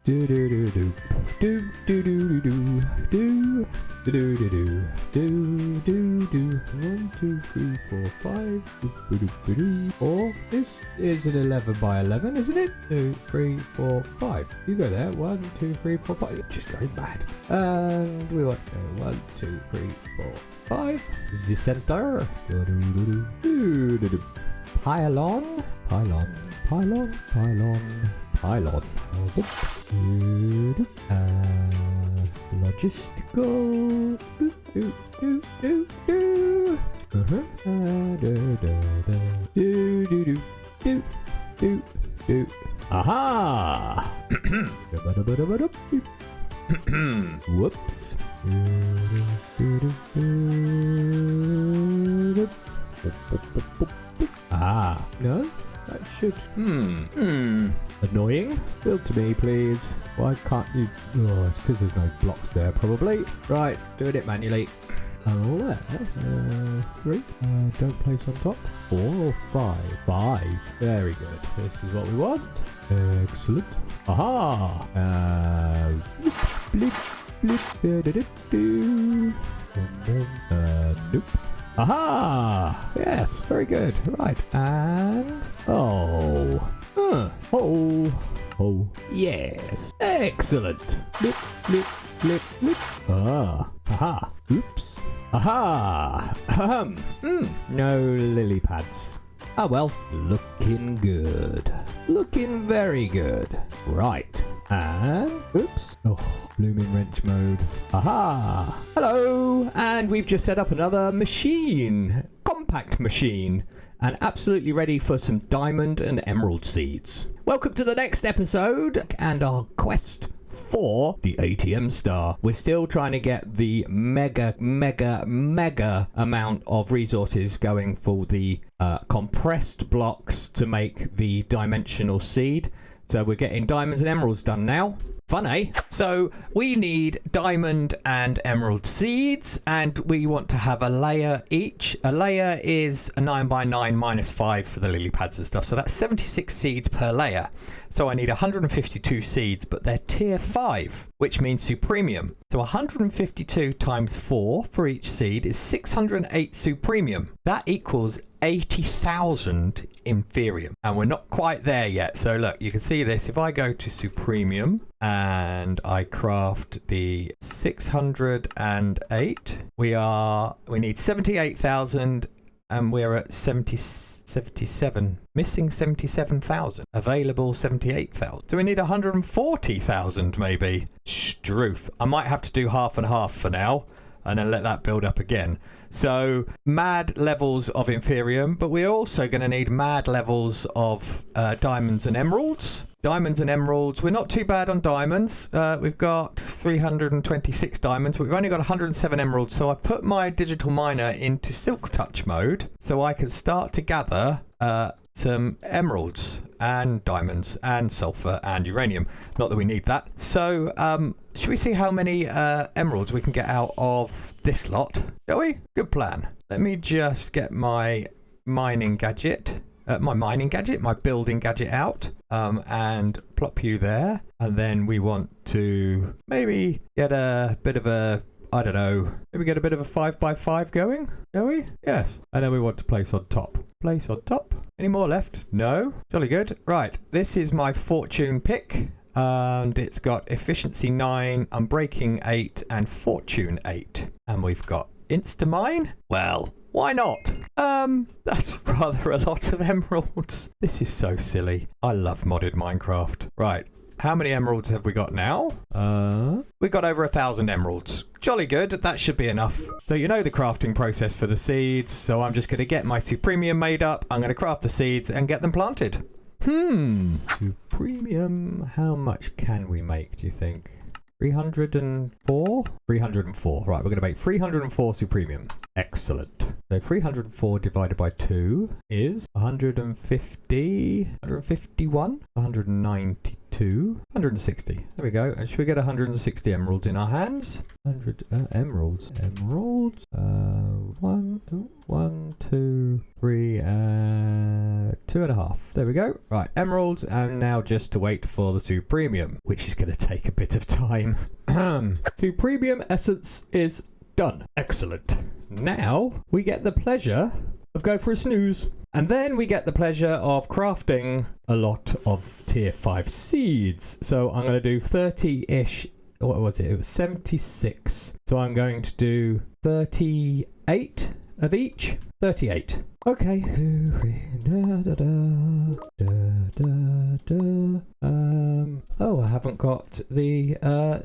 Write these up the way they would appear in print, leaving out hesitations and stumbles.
do do do do do do do do do do do do do do 1 2 3 4 5 or this is an 11 by 11, isn't it? 2 3 4 5. You go there. 1 2 3 4 5. You're just going mad. And we want 1 2 3 4 5. The center. Do do do do do do. Pylon, pylon, pylon, pylon, pylon. Logistical. Do do do do. Do do do do do do. Aha! Whoops. Ah, no, that should. Annoying. Build to me, please. Why can't you? Oh, it's because there's no blocks there, probably. Right, doing it manually. Oh, that's 3. Don't place on top. 4 or 5? 5. Very good. This is what we want. Excellent. Aha! Blip, blip, blip, nope. Aha! Yes, very good. Right, and oh, yes, excellent. Blip, blip, blip, blip. Aha. Oops. Aha. No lily pads. Ah well, looking good. Looking very good. Right. And, oops. Oh, blooming wrench mode. Aha. Hello. And we've just set up another machine. Compact machine. And absolutely ready for some diamond and emerald seeds. Welcome to the next episode and our quest for the ATM Star. We're still trying to get the mega amount of resources going for the compressed blocks to make the dimensional seed. So we're getting diamonds and emeralds done now. Fun, eh? So we need diamond and emerald seeds, and we want to have a layer each. A layer is a 9 by 9 minus 5 for the lily pads and stuff. So that's 76 seeds per layer. So I need 152 seeds, but they're tier 5, which means supremium. So 152 times 4 for each seed is 608 supremium. That equals 80,000 inferium, and we're not quite there yet. So look, you can see this. If I go to supremium and I craft the 608, we need 78,000, and we're at 77, missing 77,000, available 78,000. So we need 140,000 maybe. Struth. I might have to do half and half for now, and then let that build up again. So mad levels of inferium, but we're also going to need mad levels of diamonds and emeralds. Diamonds and emeralds, we're not too bad on diamonds. We've got 326 diamonds, but we've only got 107 emeralds. So I've put my digital miner into silk touch mode so I can start to gather some emeralds and diamonds and sulfur and uranium. Not that we need that. So should we see how many emeralds we can get out of this lot? Shall we? Good plan. Let me just get my mining gadget, my building gadget out, and plop you there. And then we want to maybe get a bit of a, I don't know, maybe get a bit of a 5 by 5 going, shall we? Yes. And then we want to place on top. Place on top. Any more left? No? Jolly good. Right. This is my fortune pick. And it's got efficiency 9, unbreaking 8, and fortune 8. And we've got Instamine. Well, why not? That's rather a lot of emeralds. This is so silly. I love modded Minecraft. Right. How many emeralds have we got now? We've got over 1,000 emeralds. Jolly good. That should be enough. So you know the crafting process for the seeds. So I'm just going to get my supremium made up. I'm going to craft the seeds and get them planted. Supremium. How much can we make, do you think? 304? 304. Right, we're going to make 304 supremium. Excellent. So 304 divided by 2 is 150, 151, 192, 160. There we go. And should we get 160 emeralds in our hands? 100 emeralds. Emeralds. 1, 2, 3, 2.5. There we go. Right, emeralds, and now just to wait for the Supremium, which is going to take a bit of time. Supremium essence is done. Excellent. Now we get the pleasure of going for a snooze. And then we get the pleasure of crafting a lot of tier 5 seeds. So I'm going to do 30-ish. What was it? It was 76. So I'm going to do 38 of each. 38. Okay. Oh, I haven't got the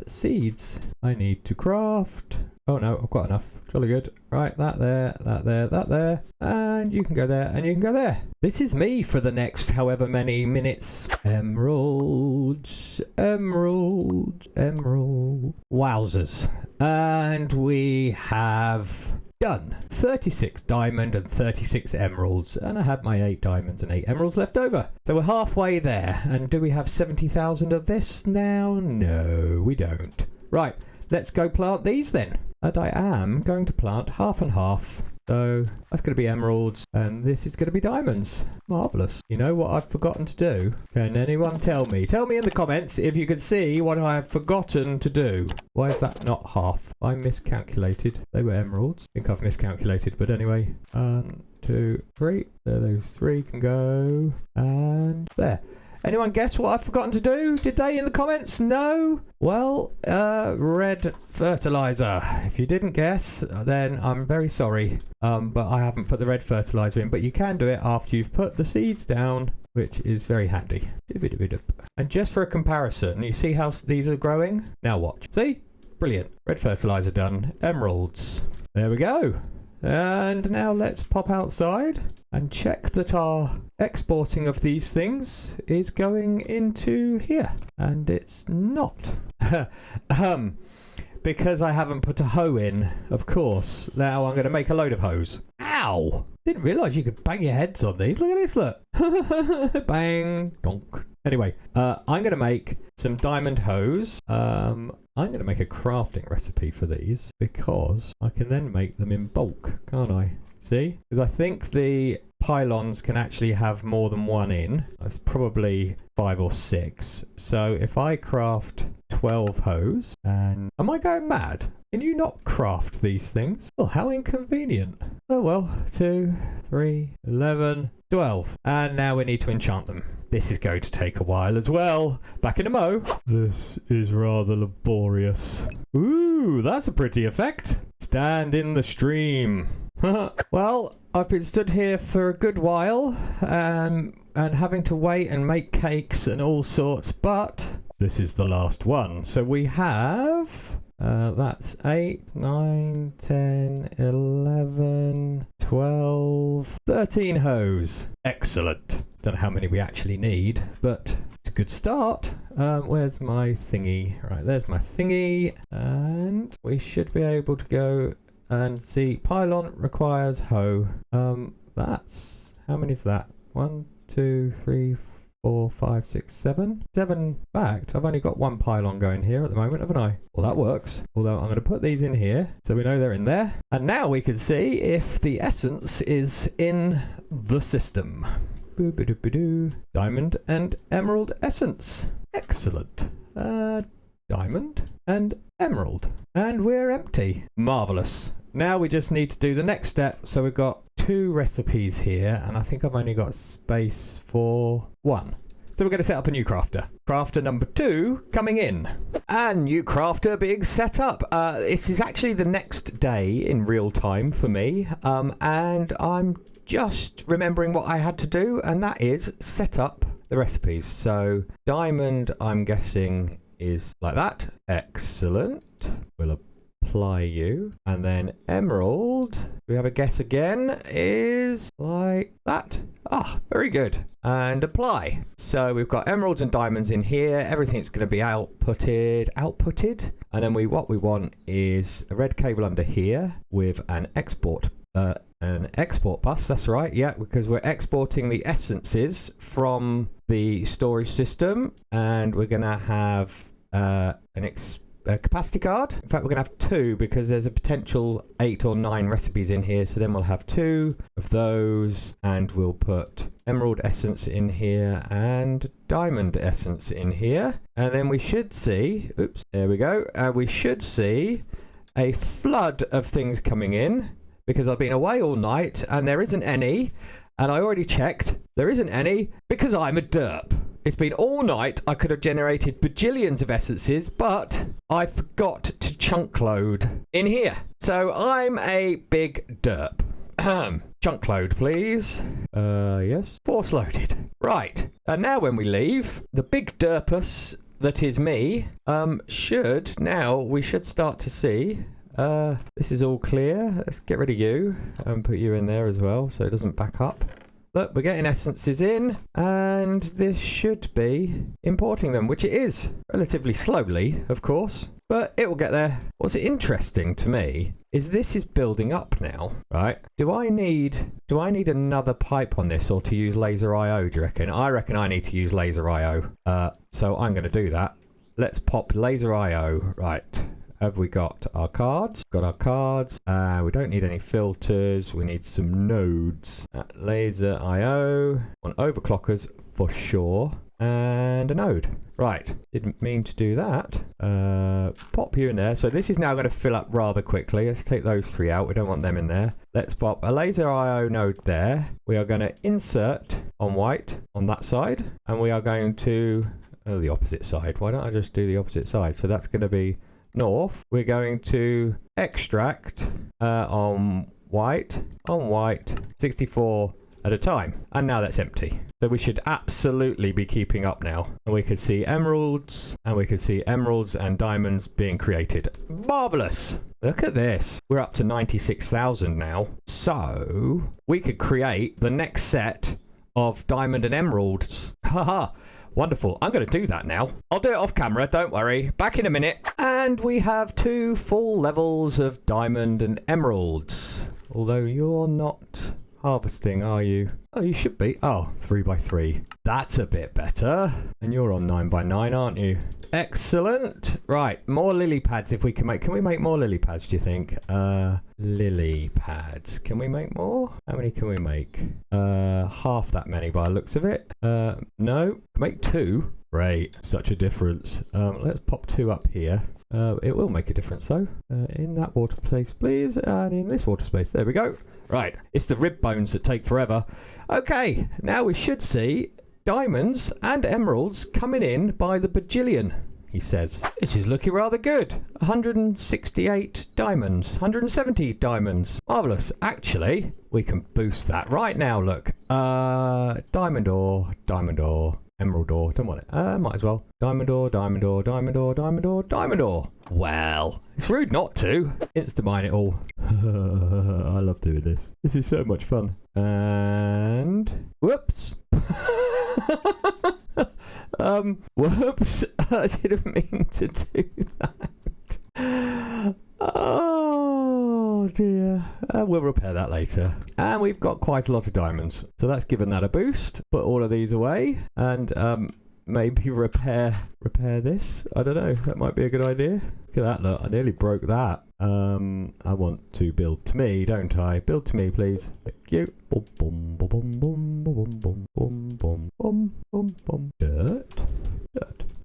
seeds. I need to craft. Oh no, I've got enough. Jolly good. Right, that there, that there, that there. And you can go there, and you can go there. This is me for the next however many minutes. Emeralds, emeralds, emerald. Wowzers. And we have done 36 diamond and 36 emeralds. And I had my 8 diamonds and 8 emeralds left over. So we're halfway there. And do we have 70,000 of this now? No, we don't. Right. Let's go plant these then. And I am going to plant half and half. So that's going to be emeralds and this is going to be diamonds. Marvellous. You know what I've forgotten to do? Can anyone tell me? Tell me in the comments if you can see what I have forgotten to do. Why is that not half? I miscalculated. They were emeralds. I think I've miscalculated, but anyway. 1, 2, 3. There, those 3 can go. And there. Anyone guess what I've forgotten to do? Did they in the comments? No? Well, red fertilizer. If you didn't guess, then I'm very sorry. But I haven't put the red fertilizer in. But you can do it after you've put the seeds down, which is very handy. And just for a comparison, you see how these are growing? Now watch. See? Brilliant. Red fertilizer done. Emeralds. There we go. And now let's pop outside and check that our exporting of these things is going into here. And it's not. Because I haven't put a hoe in, of course. Now I'm going to make a load of hoes. Ow! Didn't realise you could bang your heads on these. Look at this, look. Bang. Donk. Anyway, I'm going to make some diamond hoes. I'm going to make a crafting recipe for these because I can then make them in bulk, can't I? See? Because I think the pylons can actually have more than one in. That's probably 5 or 6. So if I craft 12 hoes, and am I going mad? Can you not craft these things? Oh, how inconvenient. Oh well, 2, 3, 11, 12. And now we need to enchant them. This is going to take a while as well. Back in a mo. This is rather laborious. Ooh, that's a pretty effect. Stand in the stream. Well, I've been stood here for a good while and having to wait and make cakes and all sorts, but this is the last one. So we have... that's 8, 9, 10, 11, 12, 13 hoes. Excellent. Don't know how many we actually need, but it's a good start. Where's my thingy? Right, there's my thingy. And we should be able to go and see pylon requires hoe. That's... how many is that? 1, 2, 3, 4, 5, 6, 7. 7. In fact, I've only got 1 pylon going here at the moment, haven't I? Well, that works. Although I'm going to put these in here so we know they're in there. And now we can see if the essence is in the system. Diamond and emerald essence. Excellent. Diamond and emerald. And we're empty. Marvellous. Now we just need to do the next step. So we've got 2 recipes here, and I think I've only got space for 1. So we're going to set up a new crafter. Crafter number 2 coming in. And new crafter being set up. This is actually the next day in real time for me. And I'm just remembering what I had to do, and that is set up the recipes. So diamond, I'm guessing, is like that. Excellent. We'll apply you. And then emerald, we have a guess again, is like that. Ah, very good. And apply. So we've got emeralds and diamonds in here. Everything's going to be outputted. And then what we want is a red cable under here with an export bus. That's right. Yeah, because we're exporting the essences from the storage system, and we're going to have an capacity card. In fact, we're going to have 2 because there's a potential 8 or 9 recipes in here. So then we'll have 2 of those, and we'll put emerald essence in here and diamond essence in here. And then we should see, oops, there we go. We should see a flood of things coming in because I've been away all night and there isn't any. And I already checked, there isn't any because I'm a derp. It's been all night. I could have generated bajillions of essences, but I forgot to chunk load in here. So I'm a big derp. Chunk load, please. Yes. Force loaded. Right. And now when we leave, the big derpus that is me, we should start to see. This is all clear. Let's get rid of you and put you in there as well so it doesn't back up. Look, we're getting essences in, and this should be importing them, which it is. Relatively slowly, of course, but it will get there. What's interesting to me is this is building up now, right? Do I need another pipe on this or to use laser IO, do you reckon? I reckon I need to use laser IO. So I'm going to do that. Let's pop laser IO, right. Have we got our cards? Got our cards. We don't need any filters. We need some nodes. Laser IO. On overclockers for sure. And a node. Right. Didn't mean to do that. Pop you in there. So this is now going to fill up rather quickly. Let's take those 3 out. We don't want them in there. Let's pop a laser IO node there. We are going to insert on white on that side. And we are going to... Oh, the opposite side. Why don't I just do the opposite side? So that's going to be... north. We're going to extract on white, 64 at a time. And now that's empty. So we should absolutely be keeping up now. And we could see emeralds, and diamonds being created. Marvelous. Look at this. We're up to 96,000 now. So we could create the next set of diamond and emeralds. Haha. Wonderful. I'm going to do that now. I'll do it off camera. Don't worry. Back in a minute. And we have 2 full levels of diamond and emeralds. Although you're not harvesting, are you? Oh, you should be. Oh, 3x3. That's a bit better. And you're on 9x9, aren't you? Excellent. Right. More lily pads if we can make. Can we make more lily pads, do you think? Lily pads. Can we make more? How many can we make? Half that many by the looks of it. No. Make 2. Great. Such a difference. Let's pop 2 up here. It will make a difference though. In that water space, please. And in this water space. There we go. Right. It's the rib bones that take forever. Okay. Now we should see diamonds and emeralds coming in by the bajillion, he says. This is looking rather good. 168 diamonds, 170 diamonds. Marvellous. Actually, we can boost that right now, look. Diamond ore, emerald ore. Don't want it. Might as well. Diamond ore, diamond ore, diamond ore, diamond ore, diamond ore. Well, it's rude not to. Insta-mine it all. I love doing this. This is so much fun. And... whoops. Whoops. I didn't mean to do that. Oh dear. We'll repair that later. And we've got quite a lot of diamonds. So that's given that a boost. Put all of these away. And maybe repair this. I don't know. That might be a good idea. Look at that, look. I nearly broke that. I want to build to me, don't I? Build to me, please. Thank you. Boom, boom, boom, boom, boom, boom, boom, boom, boom, boom, boom, boom. Dirt.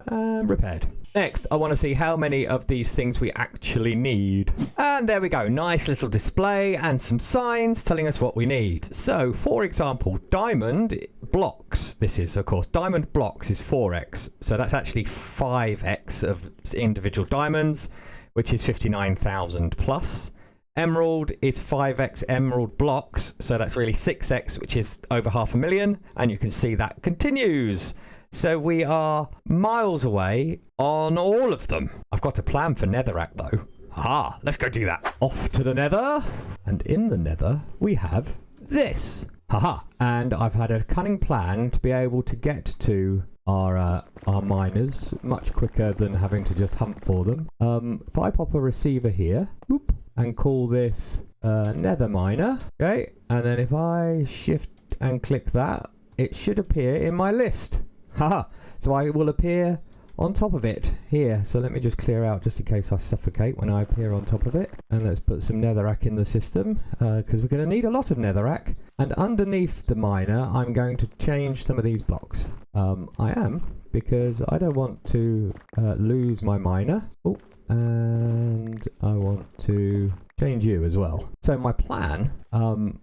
And repaired. Next, I want to see how many of these things we actually need. And there we go. Nice little display and some signs telling us what we need. So, for example, diamond blocks. This is, of course, diamond blocks is 4x. So that's actually 5x of individual diamonds, which is 59,000 plus. Emerald is 5x emerald blocks. So that's really 6x, which is over 500,000. And you can see that continues. So we are miles away on all of them. I've got a plan for Netherrack though. Aha, let's go do that. Off to the Nether. And in the Nether, we have this. Haha. And I've had a cunning plan to be able to get to our miners much quicker than having to just hunt for them. If I pop a receiver here, whoop, and call this Nether miner, okay, and then if I shift and click that, it should appear in my list. Haha. So I will appear on top of it here. So let me just clear out just in case I suffocate when I appear on top of it. And let's put some netherrack in the system because we're going to need a lot of netherrack. And underneath the miner, I'm going to change some of these blocks. I am, because I don't want to lose my miner. Oh, and I want to change you as well. So my plan,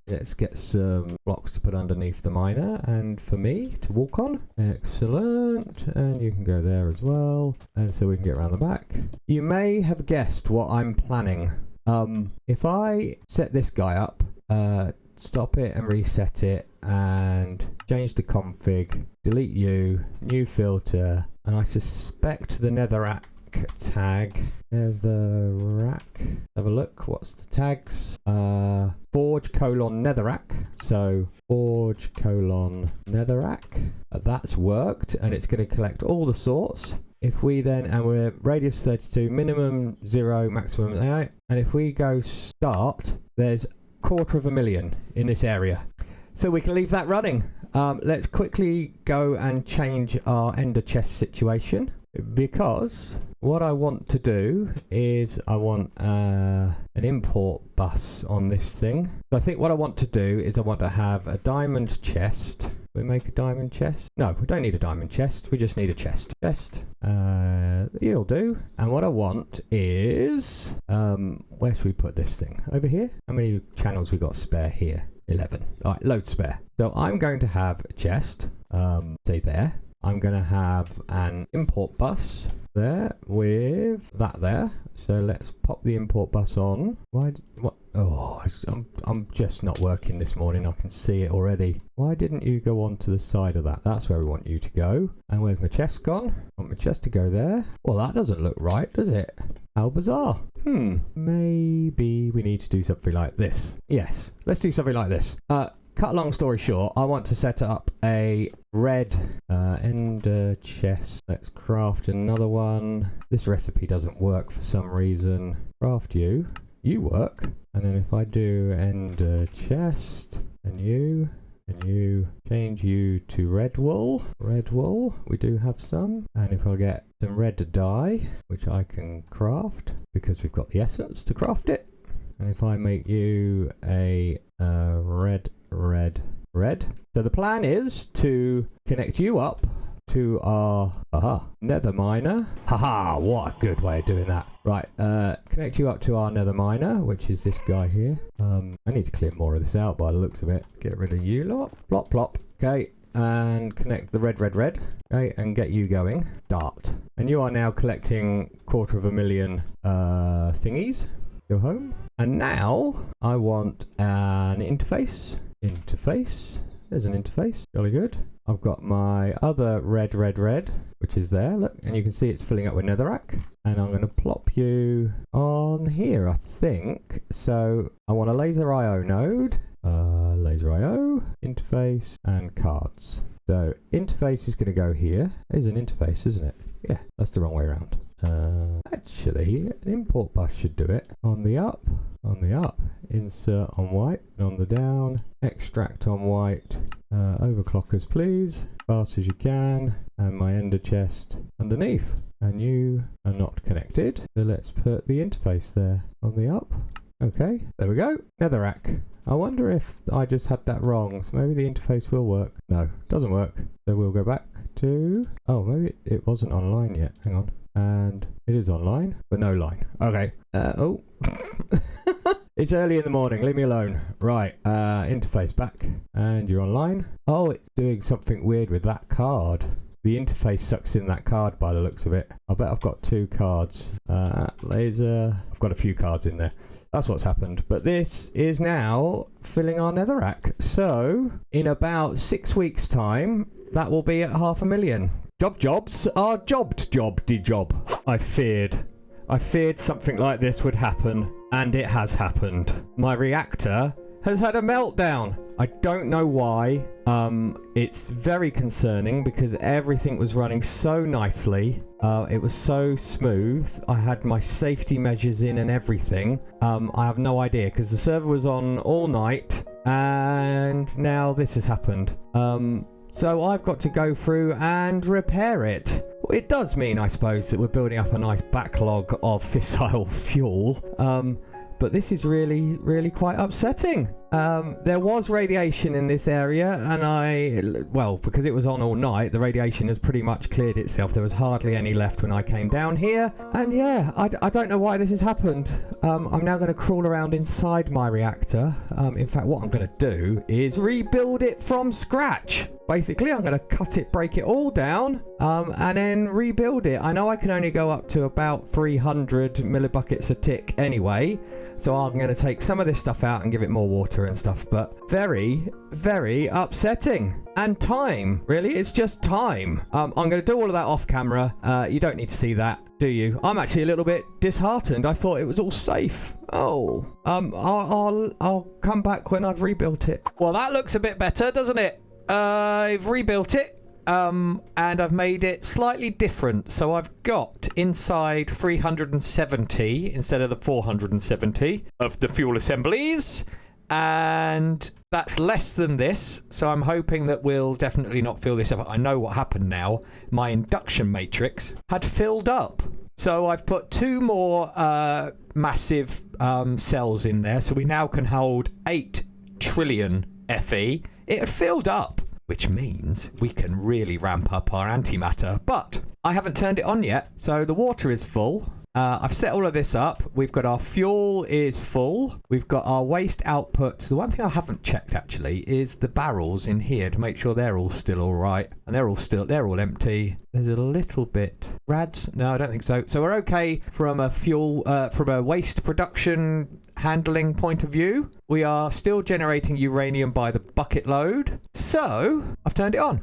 let's get some blocks to put underneath the miner and for me to walk on. Excellent. And you can go there as well. And so we can get around the back. You may have guessed what I'm planning. If I set this guy up, stop it and reset it and change the config, delete you, new filter, and I suspect the netherrack tag, netherrack, have a look, what's the tags? Forge : netherrack, so forge : netherrack, that's worked and it's going to collect all the sorts. If we then, and we're radius 32, minimum 0, maximum 8, and if we go start, there's 250,000 in this area. So we can leave that running. Let's quickly go and change our ender chest situation, because what I want to do is I want an import bus on this thing. So I think what I want to do is I want to have a diamond chest. We make a diamond chest? No, we don't need a diamond chest. We just need a chest. You'll do. And what I want is, where should we put this thing? Over here? How many channels we got spare here? 11. All right, loads spare. So I'm going to have a chest, say there. I'm going to have an import bus there with that there. So let's pop the import bus on. What? Oh, I'm just not working this morning. I can see it already. Why didn't you go on to the side of that? That's where we want you to go. And where's my chest gone? I want my chest to go there. Well, that doesn't look right, does it? How bizarre. Maybe we need to do something like this. Yes, let's do something like this. Cut a long story short, I want to set up a red ender chest. Let's craft another one. This recipe doesn't work for some reason. Craft you. You work. And then if I do ender chest, and you, change you to red wool. Red wool, we do have some. And if I get some red dye, which I can craft, because we've got the essence to craft it. And if I make you a red. So the plan is to connect you up to our nether miner. What a good way of doing that. Right, connect you up to our nether miner, which is this guy here. I need to clear more of this out by the looks of it. Get rid of you lot. Plop, plop. Okay, and connect the red. Okay, and get you going. Start. And you are now collecting 250,000 thingies. Go home. And now I want an interface. There's an interface. Jolly good. I've got my other red, which is there. Look, and you can see it's filling up with netherrack. And I'm going to plop you on here, I think. So I want a laser IO node. Laser IO, interface, and cards. So interface is going to go here. There's an interface, isn't it? Yeah, that's the wrong way around. Actually, an import bus should do it. On the up, insert on white, and on the down, extract on white, overclockers please, fast as you can, and my ender chest underneath. And you are not connected, so let's put the interface there on the up. Okay, there we go, netherrack. I wonder if I just had that wrong, so maybe the interface will work. No, doesn't work. So we'll go back to, oh, maybe it wasn't online yet, hang on. And it is online, but no line. Okay. Oh. It's early in the morning. Leave me alone. Right. Interface back. And you're online. Oh, it's doing something weird with that card. The interface sucks in that card by the looks of it. I bet I've got 2 cards. Laser. I've got a few cards in there. That's what's happened. But this is now filling our netherrack. So in about 6 weeks' time, that will be at 500,000. Jobs are job. I feared something like this would happen, and it has happened. My reactor has had a meltdown. I don't know why. It's very concerning because everything was running so nicely. It was so smooth. I had my safety measures in and everything. I have no idea because the server was on all night, and now this has happened. So I've got to go through and repair it. it does mean, I suppose, that we're building up a nice backlog of fissile fuel. But this is really, really quite upsetting. There was radiation in this area, and because it was on all night, the radiation has pretty much cleared itself. There was hardly any left when I came down here. And yeah, I don't know why this has happened. I'm now going to crawl around inside my reactor. In fact, what I'm going to do is rebuild it from scratch. Basically, I'm going to cut it, break it all down, and then rebuild it. I know I can only go up to about 300 millibuckets a tick anyway, so I'm going to take some of this stuff out and give it more water and stuff, but very, very upsetting. And time, really, it's just time. I'm going to do all of that off camera. You don't need to see that, do you? I'm actually a little bit disheartened. I thought it was all safe. Oh, I'll come back when I've rebuilt it. Well, that looks a bit better, doesn't it? I've rebuilt it, and I've made it slightly different. So I've got inside 370 instead of the 470 of the fuel assemblies, and that's less than this. So I'm hoping that we'll definitely not fill this up. I know what happened now. My induction matrix had filled up. So I've put 2 more massive cells in there. So we now can hold 8 trillion FE. It had filled up, which means we can really ramp up our antimatter. But I haven't turned it on yet, so the water is full. I've set all of this up. We've got our fuel is full. We've got our waste output. So the one thing I haven't checked actually is the barrels in here to make sure they're all still all right. And they're all empty. There's a little bit. Rads? No, I don't think so. So we're okay from a from a waste production handling point of view. We are still generating uranium by the bucket load. So I've turned it on.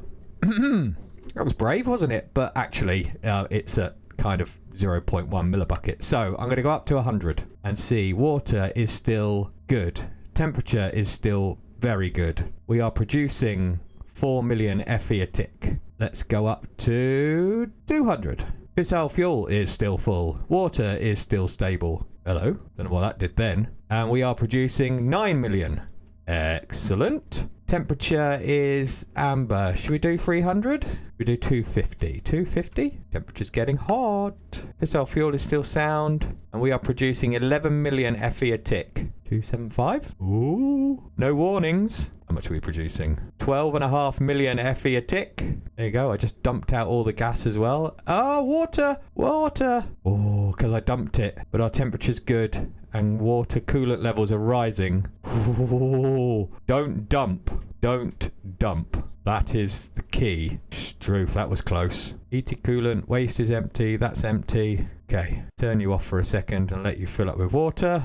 That was brave, wasn't it? But actually, it's at kind of 0.1 millibucket. So I'm going to go up to 100 and see. Water is still good. Temperature is still very good. We are producing 4 million FE a tick. Let's go up to 200. Fissile fuel is still full. Water is still stable. Hello. Don't know what that did then. And we are producing 9 million. Excellent. Temperature is amber. Should we do 300? We do 250. 250? Temperature's getting hot. Fissile fuel is still sound. And we are producing 11 million FE a tick. 275? Ooh. No warnings. How much are we producing? 12.5 million FE a tick. There you go. I just dumped out all the gas as well. Oh, water. Water. Oh, because I dumped it. But our temperature's good. And water coolant levels are rising. Ooh. Don't dump. Don't dump. That is the key. Struth, that was close. ET coolant, waste is empty. That's empty. Okay. Turn you off for a second and let you fill up with water.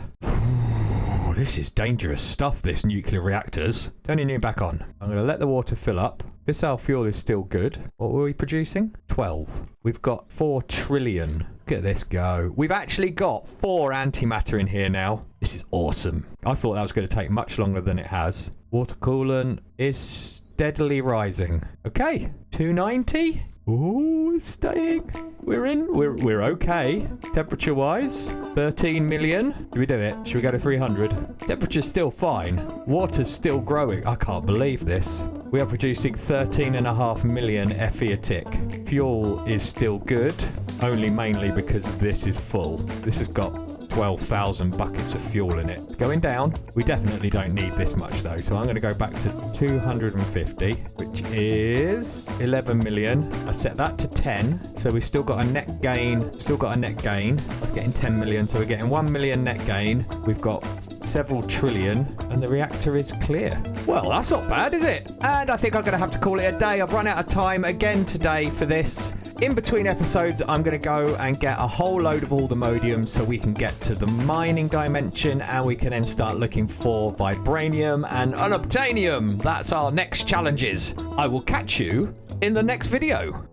This is dangerous stuff, this nuclear reactors. Turning you back on. I'm going to let the water fill up. Fissile fuel is still good. What were we producing? 12. We've got 4 trillion. Look at this go. We've actually got 4 antimatter in here now. This is awesome. I thought that was going to take much longer than it has. Water coolant is steadily rising. Okay. 290. Ooh, it's staying. We're in. We're okay. Temperature-wise, 13 million. Should we do it? Should we go to 300? Temperature's still fine. Water's still growing. I can't believe this. We are producing 13.5 million FE a tick. Fuel is still good, only mainly because this is full. This has got 12,000 buckets of fuel in it. It's going down. We definitely don't need this much though, so I'm going to go back to 250, which is 11 million. I set that to 10, so we've still got a net gain. That's getting 10 million, so we're getting 1 million net gain. We've got several trillion, and the reactor is clear. Well, that's not bad, is it? And I think I'm going to have to call it a day. I've run out of time again today for this. In between episodes, I'm going to go and get a whole load of all the modium so we can get to the mining dimension, and we can then start looking for vibranium and unobtainium. That's our next challenges. I will catch you in the next video.